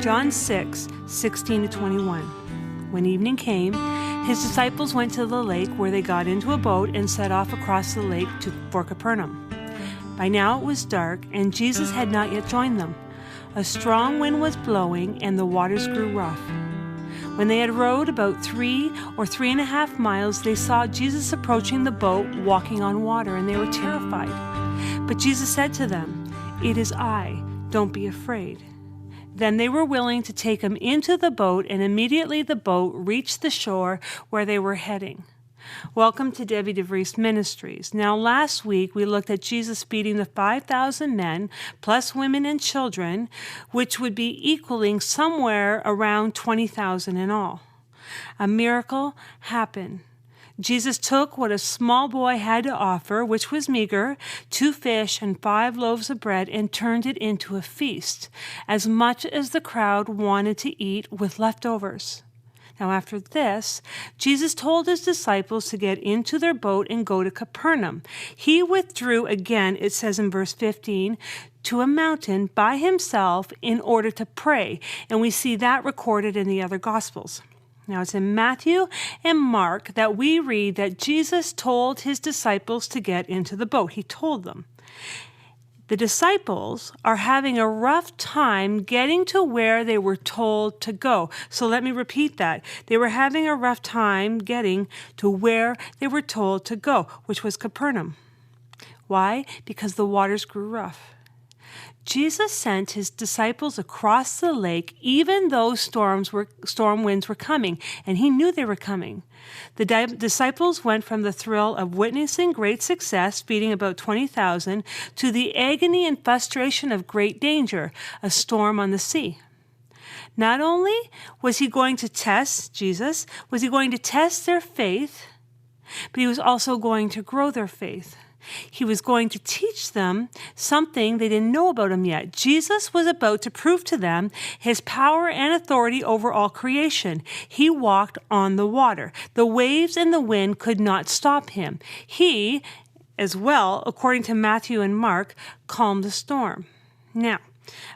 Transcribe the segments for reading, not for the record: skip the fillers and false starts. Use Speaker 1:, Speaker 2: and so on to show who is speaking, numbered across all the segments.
Speaker 1: John 6:16-21. When evening came, his disciples went to the lake, where they got into a boat and set off across the lake for Capernaum. By now it was dark, and Jesus had not yet joined them. A strong wind was blowing, and the waters grew rough. When they had rowed about 3 or 3.5 miles, they saw Jesus approaching the boat, walking on water, and they were terrified. But Jesus said to them, "It is I, don't be afraid." Then they were willing to take him into the boat, and immediately the boat reached the shore where they were heading. Welcome to Devries Ministries. Now, last week we looked at Jesus feeding the 5,000 men, plus women and children, which would be equaling somewhere around 20,000 in all. A miracle happened. Jesus took what a small boy had to offer, which was meager, 2 fish and 5 loaves of bread, and turned it into a feast, as much as the crowd wanted to eat with leftovers. Now after this, Jesus told his disciples to get into their boat and go to Capernaum. He withdrew again, it says in verse 15, to a mountain by himself in order to pray, and we see that recorded in the other Gospels. Now it's in Matthew and Mark that we read that Jesus told his disciples to get into the boat. He told them. The disciples are having a rough time getting to where they were told to go. So let me repeat that. They were having a rough time getting to where they were told to go, which was Capernaum. Why? Because the waters grew rough. Jesus sent his disciples across the lake, even though storm winds were coming, and he knew they were coming. The disciples went from the thrill of witnessing great success, feeding about 20,000, to the agony and frustration of great danger, a storm on the sea. Not only was he going to test their faith, but he was also going to grow their faith. He was going to teach them something they didn't know about him yet. Jesus was about to prove to them his power and authority over all creation. He walked on the water. The waves and the wind could not stop him. He, as well, according to Matthew and Mark, calmed the storm. Now,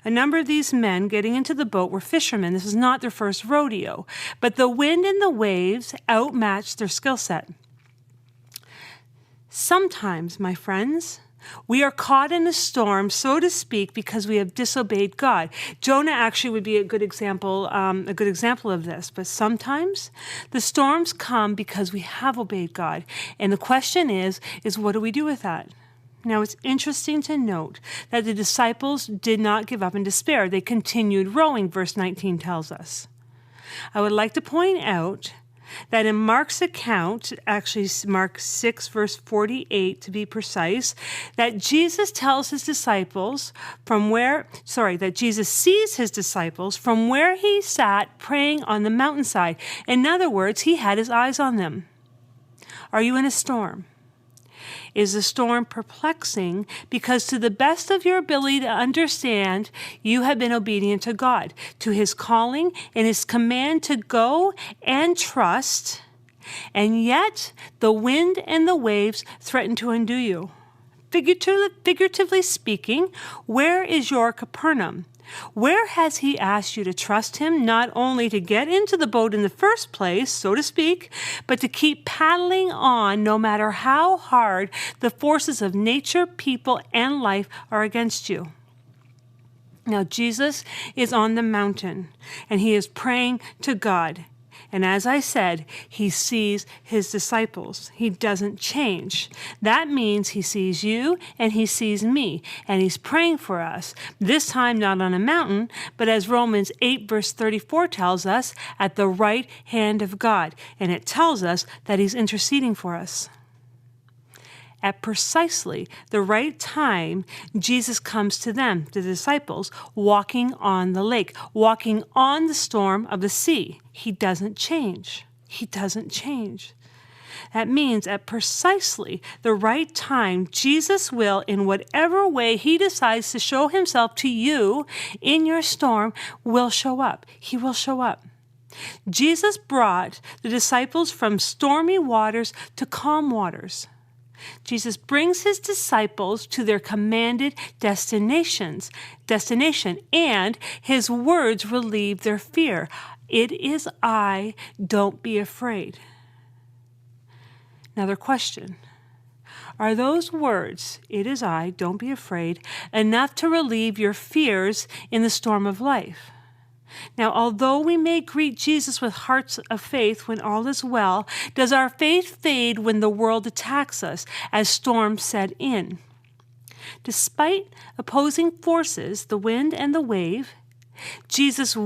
Speaker 1: a number of these men getting into the boat were fishermen. This is not their first rodeo, but the wind and the waves outmatched their skill set. Sometimes, my friends, we are caught in a storm, so to speak, because we have disobeyed God. Jonah actually would be a good example of this. But sometimes the storms come because we have obeyed God. And the question is what do we do with that? Now, it's interesting to note that the disciples did not give up in despair. They continued rowing, verse 19 tells us. I would like to point out that in Mark's account, actually Mark 6, verse 48 to be precise, that Jesus sees his disciples from where he sat praying on the mountainside. In other words, he had his eyes on them. Are you in a storm? Is the storm perplexing because to the best of your ability to understand, you have been obedient to God, to his calling and his command to go and trust, and yet the wind and the waves threaten to undo you? Figuratively speaking, where is your Capernaum? Where has he asked you to trust him, not only to get into the boat in the first place, so to speak, but to keep paddling on no matter how hard the forces of nature, people, and life are against you? Now, Jesus is on the mountain, and he is praying to God. And as I said, he sees his disciples. He doesn't change. That means he sees you and he sees me, and he's praying for us. This time not on a mountain, but as Romans 8 verse 34 tells us, at the right hand of God. And it tells us that he's interceding for us. At precisely the right time, Jesus comes to them, the disciples, walking on the lake, walking on the storm of the sea. He doesn't change. He doesn't change. That means at precisely the right time, Jesus will, in whatever way he decides to show himself to you in your storm, will show up. He will show up. Jesus brought the disciples from stormy waters to calm waters. Jesus brings his disciples to their commanded destination, and his words relieve their fear. It is I, don't be afraid. Another question. Are those words, it is I, don't be afraid, enough to relieve your fears in the storm of life? Now, although we may greet Jesus with hearts of faith when all is well, does our faith fade when the world attacks us as storms set in? Despite opposing forces, the wind and the wave, Jesus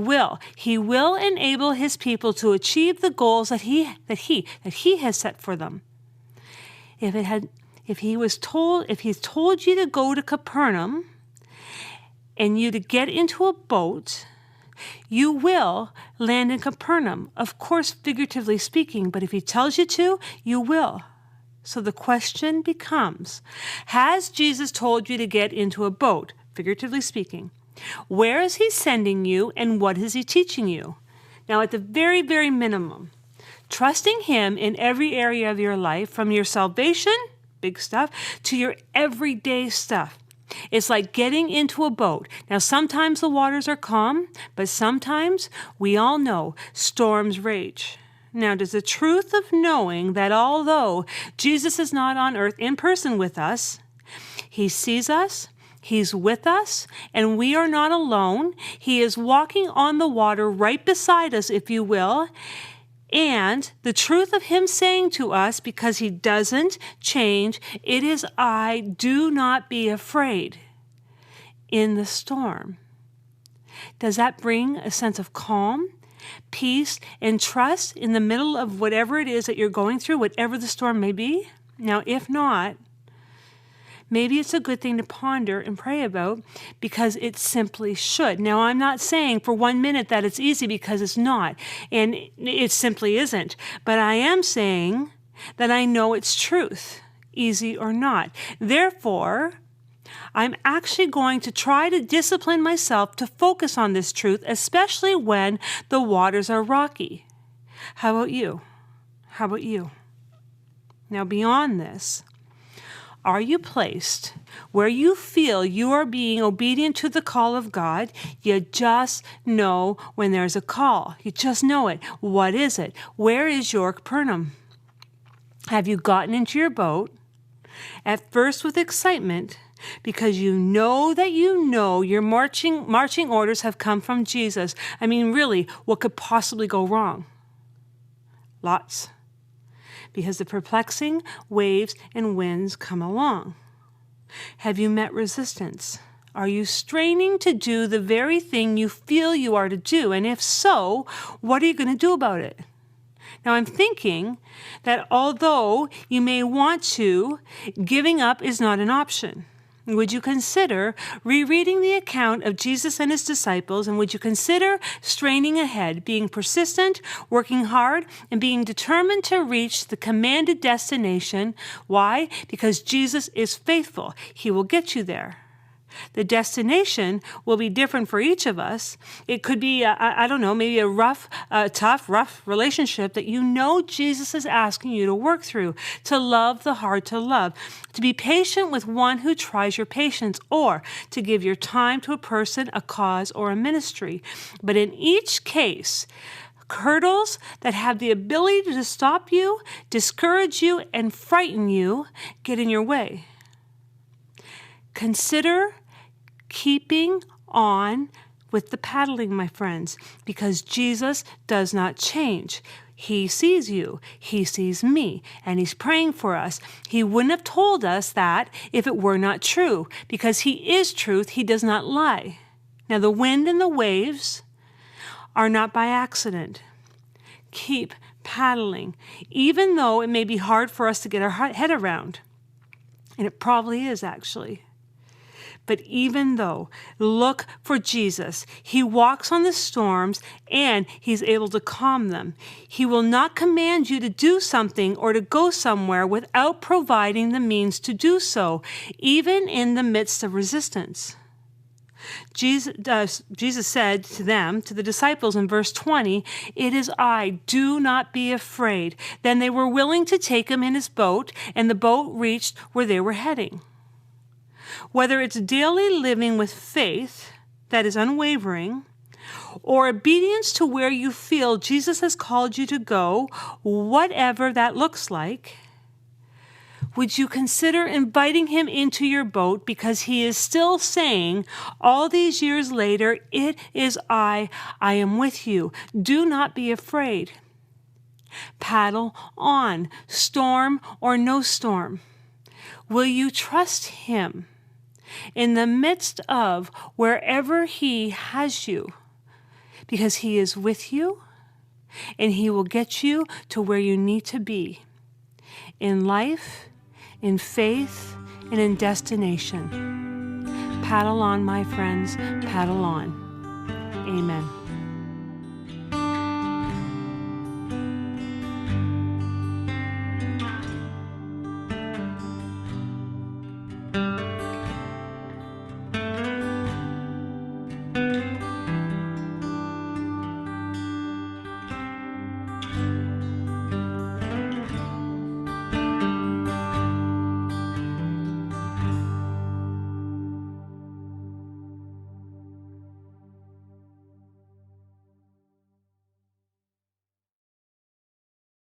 Speaker 1: He will enable his people to achieve the goals that he has set for them. If he's told you to go to Capernaum and you to get into a boat, you will land in Capernaum, of course, figuratively speaking, but if he tells you to, you will. So the question becomes, has Jesus told you to get into a boat, figuratively speaking? Where is he sending you, and what is he teaching you? Now, at the very, very minimum, trusting him in every area of your life, from your salvation, big stuff, to your everyday stuff. It's like getting into a boat. Now, sometimes the waters are calm, but sometimes, we all know, storms rage. Now, does the truth of knowing that although Jesus is not on earth in person with us, he sees us, he's with us, and we are not alone. He is walking on the water right beside us, if you will. And the truth of him saying to us, because he doesn't change, it is I, do not be afraid in the storm. Does that bring a sense of calm, peace, and trust in the middle of whatever it is that you're going through, whatever the storm may be? Now, if not, maybe it's a good thing to ponder and pray about, because it simply should. Now, I'm not saying for 1 minute that it's easy, because it's not, and it simply isn't. But I am saying that I know it's truth, easy or not. Therefore, I'm actually going to try to discipline myself to focus on this truth, especially when the waters are rocky. How about you? How about you? Now, beyond this, are you placed where you feel you are being obedient to the call of God? You just know when there's a call. You just know it. What is it? Where is your Capernaum? Have you gotten into your boat, at first with excitement, because you know your marching orders have come from Jesus? I mean, really, what could possibly go wrong? Lots. Because the perplexing waves and winds come along. Have you met resistance? Are you straining to do the very thing you feel you are to do? And if so, what are you going to do about it? Now, I'm thinking that although you may want to, giving up is not an option. Would you consider rereading the account of Jesus and his disciples, and would you consider straining ahead, being persistent, working hard, and being determined to reach the commanded destination? Why? Because Jesus is faithful. He will get you there. The destination will be different for each of us. It could be, maybe a tough, rough relationship that you know Jesus is asking you to work through, to love the hard to love, to be patient with one who tries your patience, or to give your time to a person, a cause, or a ministry. But in each case, hurdles that have the ability to stop you, discourage you, and frighten you get in your way. Consider keeping on with the paddling, my friends, because Jesus does not change. He sees you. He sees me, and he's praying for us. He wouldn't have told us that if it were not true, because he is truth. He does not lie. Now, the wind and the waves are not by accident. Keep paddling, even though it may be hard for us to get our head around. And it probably is, actually. But even though, look for Jesus. He walks on the storms and he's able to calm them. He will not command you to do something or to go somewhere without providing the means to do so, even in the midst of resistance. Jesus said to them, to the disciples in verse 20, "It is I, do not be afraid." Then they were willing to take him in his boat, and the boat reached where they were heading. Whether it's daily living with faith that is unwavering, or obedience to where you feel Jesus has called you to go, whatever that looks like, would you consider inviting him into your boat, because he is still saying all these years later, "It is I am with you. Do not be afraid." Paddle on, storm or no storm. Will you trust him in the midst of wherever he has you? Because he is with you, and he will get you to where you need to be in life, in faith, and in destination. Paddle on, my friends, paddle on. Amen.